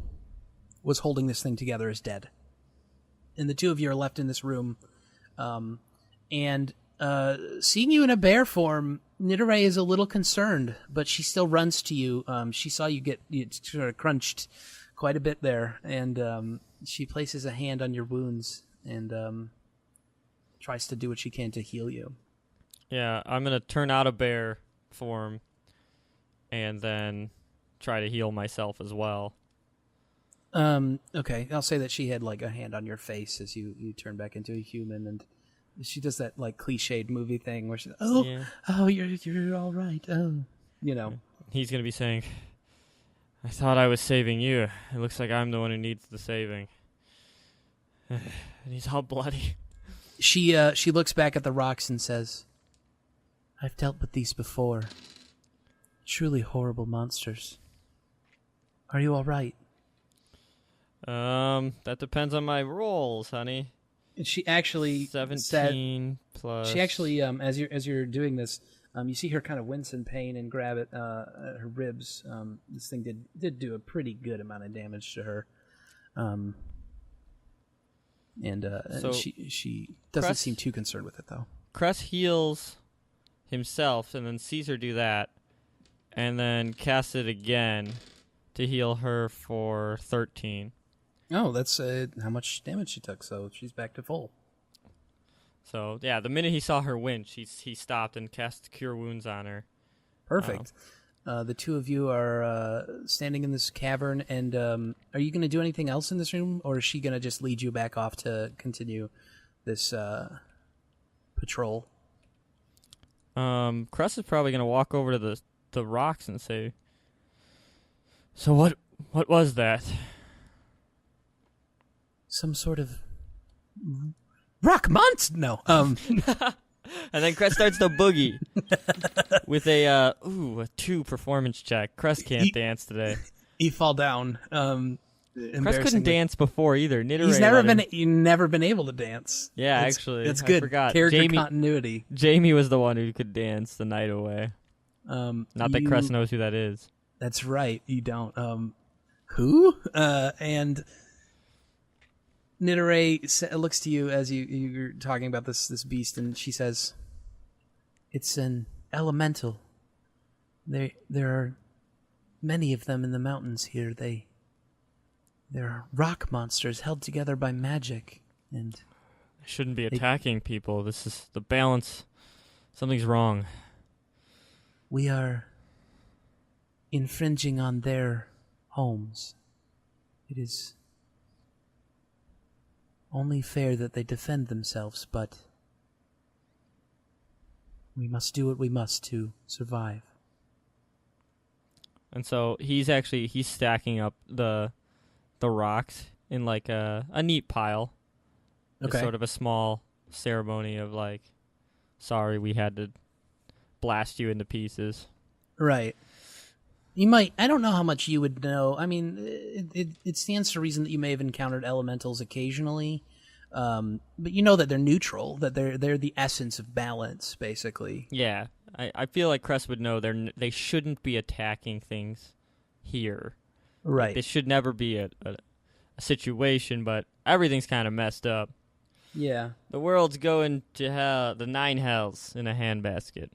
was holding this thing together is dead. And the two of you are left in this room, and Seeing you in a bear form, Nidore is a little concerned, but she still runs to you. She saw you get sort of crunched quite a bit there, and she places a hand on your wounds and tries to do what she can to heal you. Yeah, I'm going to turn out of bear form and then try to heal myself as well. Okay, I'll say that she had like a hand on your face as you turn back into a human, and she does that like cliched movie thing where she's, you're all right. Oh, you know. He's going to be saying, I thought I was saving you. It looks like I'm the one who needs the saving. And he's all bloody. She looks back at the rocks and says, I've dealt with these before. Truly horrible monsters. Are you all right? That depends on my rolls, honey. She actually 17 plus. She actually, as you're doing this, you see her kind of wince in pain and grab at her ribs. This thing did do a pretty good amount of damage to her. So she doesn't seem too concerned with it though. Cress heals himself and then sees her do that, and then casts it again to heal her for 13. Oh, that's how much damage she took, so she's back to full. So, yeah, the minute he saw her winch, he stopped and cast Cure Wounds on her. Perfect. The two of you are standing in this cavern, and are you going to do anything else in this room, or is she going to just lead you back off to continue this patrol? Cress is probably going to walk over to the rocks and say, so what was that? Some sort of rock monster? No. And then Cress starts to boogie with a 2 performance check. Cress can't dance today. He fall down. Cress couldn't dance before either. He's never been able to dance. Yeah, actually, that's good. I forgot. Character continuity. Jamie was the one who could dance the night away. Not that Cress knows who that is. That's right. You don't. Who? And Nidore looks to you as you're talking about this beast, and she says, "It's an elemental. There are many of them in the mountains here. They're rock monsters held together by magic, and they shouldn't be attacking people. This is the balance. Something's wrong. We are infringing on their homes. It is only fair that they defend themselves, but we must do what we must to survive." And so he's stacking up the rocks in like a neat pile. Okay. It's sort of a small ceremony of like, sorry, we had to blast you into pieces. Right. You might. I don't know how much you would know. I mean, it stands to reason that you may have encountered elementals occasionally, but you know that they're neutral. That they're the essence of balance, basically. Yeah, I feel like Cress would know they shouldn't be attacking things here. Right. Like, this should never be a situation, but everything's kind of messed up. Yeah. The world's going to hell, the 9 hells in a handbasket.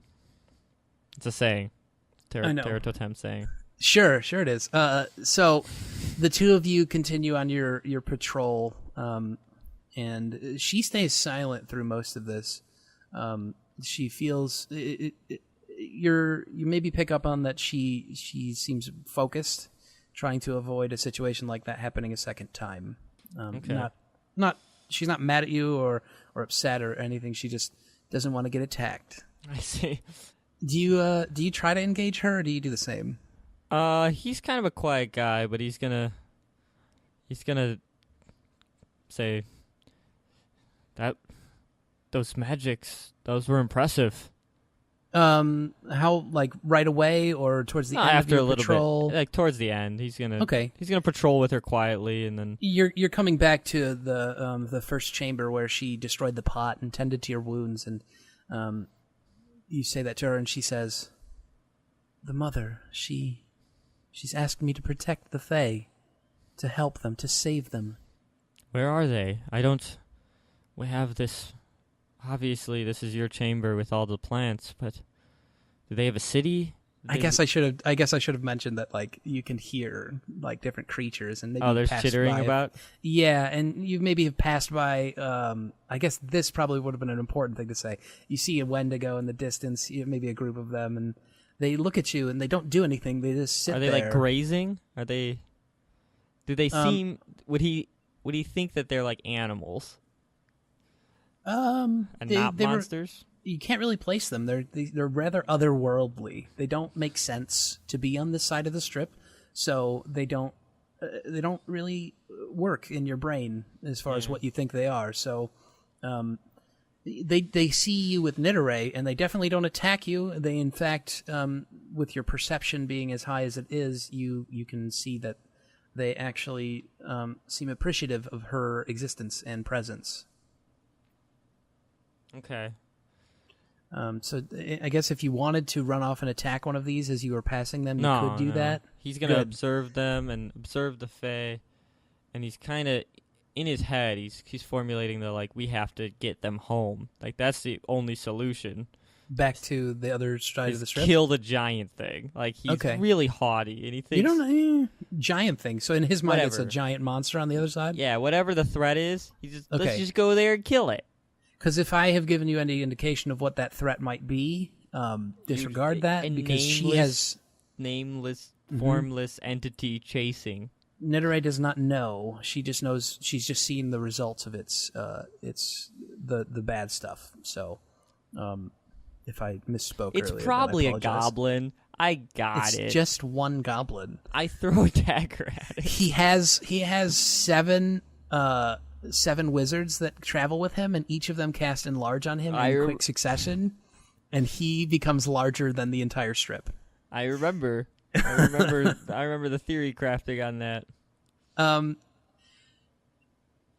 It's a saying. Teratotem saying. Sure it is. So the two of you continue on your patrol, and she stays silent through most of this. She feels you maybe pick up on that she seems focused, trying to avoid a situation like that happening a second time. Okay. Not she's not mad at you or upset or anything. She just doesn't want to get attacked. I see. Do you try to engage her, or do you do the same? He's kind of a quiet guy, but he's gonna say that those magics, those were impressive. How, like, right away or towards the end after of your a little patrol? bit, like towards the end, he's gonna patrol with her quietly, and then you're coming back to the first chamber where she destroyed the pot and tended to your wounds, and you say that to her, and she says, "The mother, she's asked me to protect the Fae, to help them, to save them." Where are they? We have this obviously this is your chamber with all the plants, but do they have a city? I guess I should have mentioned that like you can hear like different creatures and maybe Oh, there's passed chittering by. about? Yeah, and you maybe have passed by. I guess this probably would have been an important thing to say. You see a Wendigo in the distance, maybe a group of them, and they look at you and they don't do anything. They just sit there. Are they like grazing? Are they? Do they seem? Would he think that they're like animals? And not monsters? You can't really place them. They're rather otherworldly. They don't make sense to be on this side of the strip, so they don't really work in your brain as far as what you think they are. So, they see you with Nidoray, and they definitely don't attack you. They, in fact, with your perception being as high as it is, you can see that they actually seem appreciative of her existence and presence. Okay. So I guess if you wanted to run off and attack one of these as you were passing them, you could do that. He's going to observe them and observe the Fae, and he's kind of, in his head, he's formulating the, like, we have to get them home. Like, that's the only solution. Back to the other side of the strip? Kill the giant thing. Like, he's really haughty, and he thinks... You don't know, giant thing. So in his mind, it's a giant monster on the other side? Yeah, whatever the threat is, let's just go there and kill it. Because if I have given you any indication of what that threat might be, disregard that, because she has... Nameless, formless entity chasing. Nidoray does not know. She just knows. She's just seen the results of its the bad stuff. So, if I misspoke it's earlier, probably I a goblin. I got it. It's just one goblin. I throw a dagger at it. He has seven wizards that travel with him, and each of them cast enlarge on him in quick succession, and he becomes larger than the entire strip. I remember the theory crafting on that.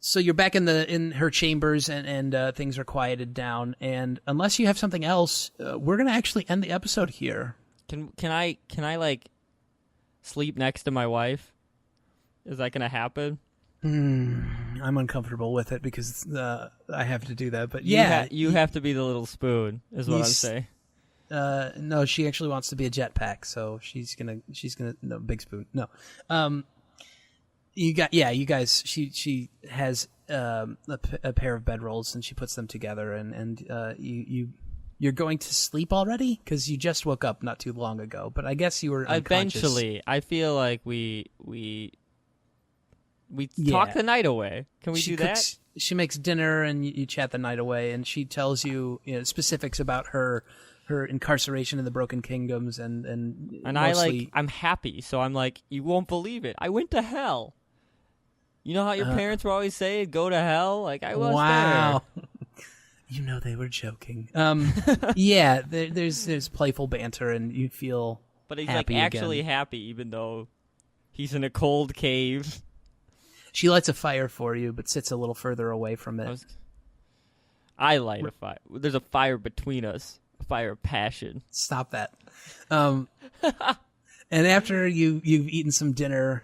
So you're back in her chambers, and things are quieted down. And unless you have something else, we're gonna actually end the episode here. Can I like sleep next to my wife? Is that gonna happen? I'm uncomfortable with it because I have to do that. But you have to be the little spoon, is what I'm saying. No, she actually wants to be a jetpack, so she's gonna no, big spoon. No. You guys, she has a pair of bedrolls, and she puts them together, and you're going to sleep already because you just woke up not too long ago. But I guess you were unconscious. Eventually. I feel like we talk the night away. Can we do that? She makes dinner, and you chat the night away, and she tells you, specifics about her incarceration in the Broken Kingdoms, and I'm happy, so I'm like, you won't believe it. I went to hell. You know how your parents were always saying, go to hell? Like, I was there. You know they were joking. Yeah, there's playful banter, and you feel but he's happy like actually again. happy, even though he's in a cold cave. She lights a fire for you, but sits a little further away from it. I light a fire. There's a fire between us. A fire of passion. Stop that. And after you've eaten some dinner,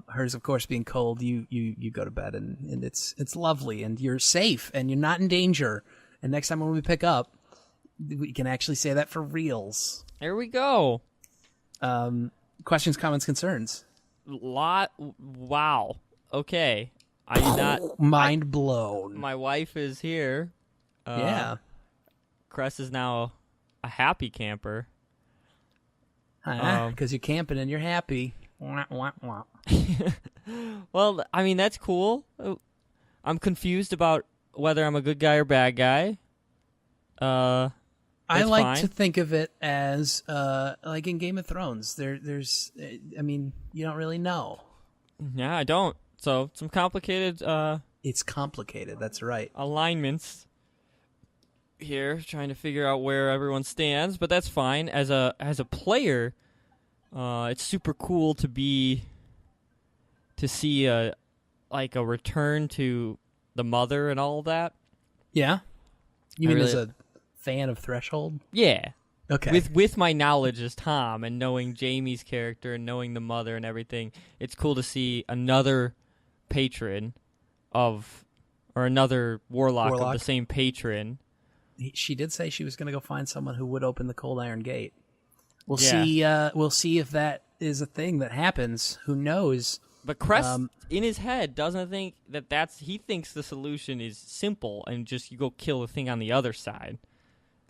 hers of course being cold, you go to bed, and it's lovely, and you're safe, and you're not in danger. And next time when we pick up, we can actually say that for reals. There we go. Questions, comments, concerns. Wow. Okay. I did not. Mind blown. My wife is here. Yeah. Cress is now a happy camper. Because you're camping and you're happy. Wah, wah, wah. Well, I mean, that's cool. I'm confused about whether I'm a good guy or bad guy. I like to think of it as like in Game of Thrones. There's, I mean, you don't really know. Yeah, I don't. So some complicated. It's complicated. That's right. Alignments here, trying to figure out where everyone stands, but that's fine. As a player, it's super cool to see a return to the mother and all of that. Yeah, you mean as a fan of Threshold? Yeah. Okay. With my knowledge as Tom and knowing Jamie's character and knowing the mother and everything, it's cool to see another patron or another warlock of the same patron she did say she was going to go find someone who would open the cold iron gate. We'll Yeah. see. We'll see if that is a thing that happens. Who knows? But Crest, in his head, doesn't think he thinks the solution is simple and just you go kill the thing on the other side.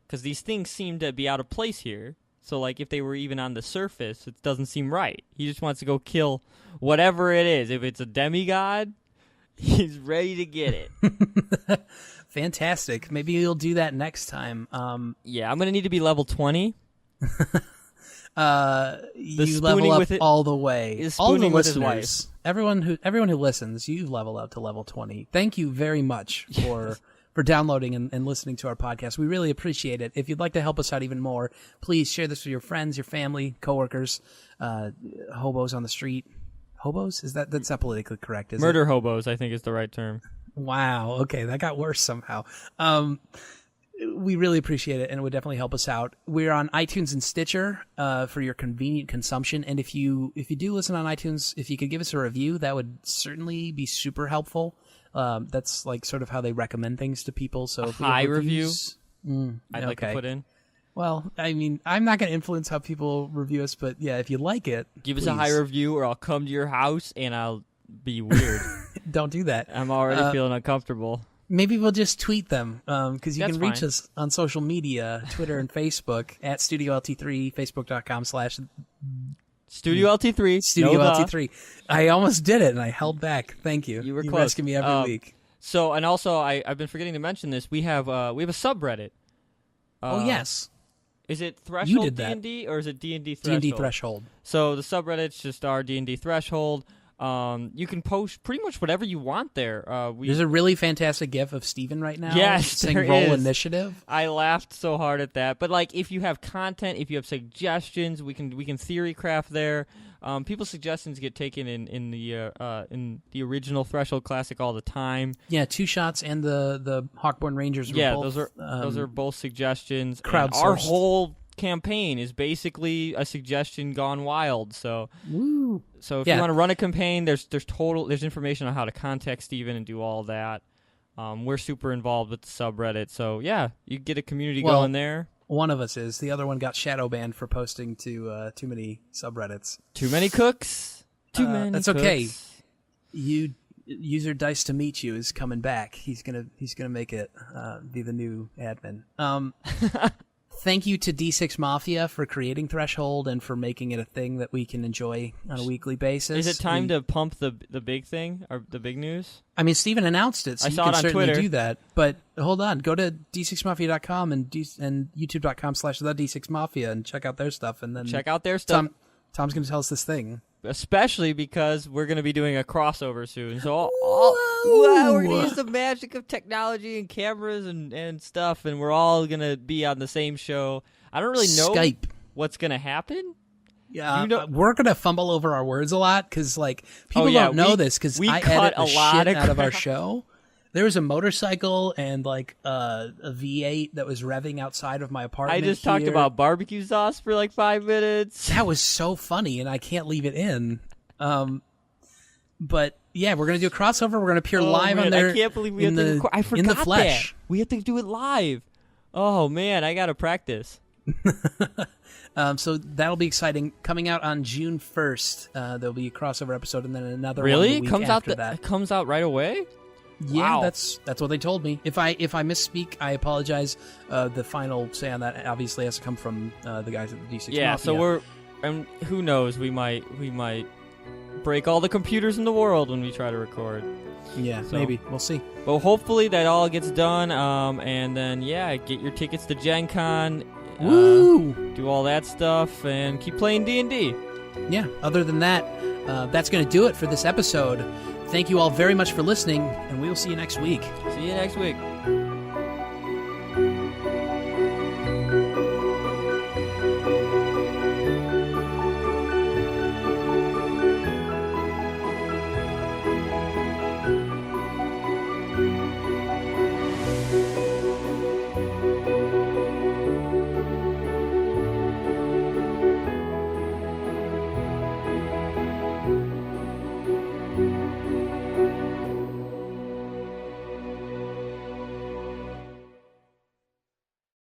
Because these things seem to be out of place here. So, like, if they were even on the surface, it doesn't seem right. He just wants to go kill whatever it is. If it's a demigod, he's ready to get it. Fantastic. Maybe you'll do that next time. Yeah, I'm going to need to be level 20. You level up all the way. Is All the spooning with his listeners, everyone who listens, you level up to level 20. Thank you very much for downloading and listening to our podcast. We really appreciate it. If you'd like to help us out even more, please share this with your friends, your family, coworkers, hobos on the street. Hobos? That's not politically correct, is it? Murder hobos, I think, is the right term. Wow. Okay, that got worse somehow. We really appreciate it, and it would definitely help us out. We're on iTunes and Stitcher for your convenient consumption. And if you do listen on iTunes, if you could give us a review, that would certainly be super helpful. That's like sort of how they recommend things to people. So if high reviews, I'd like to put in. Well, I mean, I'm not going to influence how people review us, but yeah, if you like it, give please. us a high review, or I'll come to your house and I'll be weird. Don't do that. I'm already feeling uncomfortable. Maybe we'll just tweet them, because you That's can reach fine. us on social media, Twitter and Facebook, at Studio LT3, Studio LT3. Studio LT3. I almost did it, and I held back. Thank you. You were You're close. asking me every week. So, and also, I've been forgetting to mention this. We have a subreddit. Oh, yes. Is it Threshold did that. D&D, or is it D&D Threshold? D&D Threshold. So the subreddit's just our D&D Threshold. You can post pretty much whatever you want there. There's a really fantastic gif of Steven right now. Yes, saying there roll is. initiative. I laughed so hard at that. But like, if you have content, if you have suggestions, we can theory craft there. People's suggestions get taken in the original Threshold Classic all the time. Yeah, Two Shots and the Hawkborn Rangers. Were both, those are both suggestions. Crowdsourced. And our whole campaign is basically a suggestion gone wild. So, Woo. so if you want to run a campaign, there's information on how to contact Steven and do all that. We're super involved with the subreddit, so yeah, you get a community going there. One of us is. The other one got shadow banned for posting to too many subreddits. Too many cooks. Too many. That's cooks. okay. User Dice to Meet You is coming back. He's gonna make it be the new admin. Thank you to D6 Mafia for creating Threshold and for making it a thing that we can enjoy on a weekly basis. Is it time to pump the big thing or the big news? I mean, Steven announced it, so I you saw can it on certainly Twitter. do that. But hold on, go to d6mafia.com and youtube.com/the D6Mafia and check out their stuff. And then check out their stuff. Tom's going to tell us this thing. Especially because we're going to be doing a crossover soon. So we're going to use the magic of technology and cameras and stuff, and we're all going to be on the same show. I don't really know Skype. What's going to happen. Yeah, we're going to fumble over our words a lot because, like, people don't know this because I edit the shit out of our show. There was a motorcycle and, like, a V8 that was revving outside of my apartment. I just talked about barbecue sauce for, like, 5 minutes. That was so funny, and I can't leave it in. But, yeah, we're going to do a crossover. We're going to appear live on there. I can't believe we have to record. I forgot in the flesh. that. We have to do it live. Oh, man, I got to practice. So that'll be exciting. Coming out on June 1st, there'll be a crossover episode, and then another one really the week comes after out that. It comes out right away. Yeah, wow. that's what they told me. If I misspeak, I apologize. The final say on that obviously has to come from the guys at the D6 Yeah, Mafia. so and who knows? We might break all the computers in the world when we try to record. Yeah, So- maybe we'll see. Well, hopefully that all gets done. And then get your tickets to Gen Con. Woo! Do all that stuff and keep playing D&D. Yeah. Other than that, that's going to do it for this episode. Thank you all very much for listening, and we will see you next week. See you next week.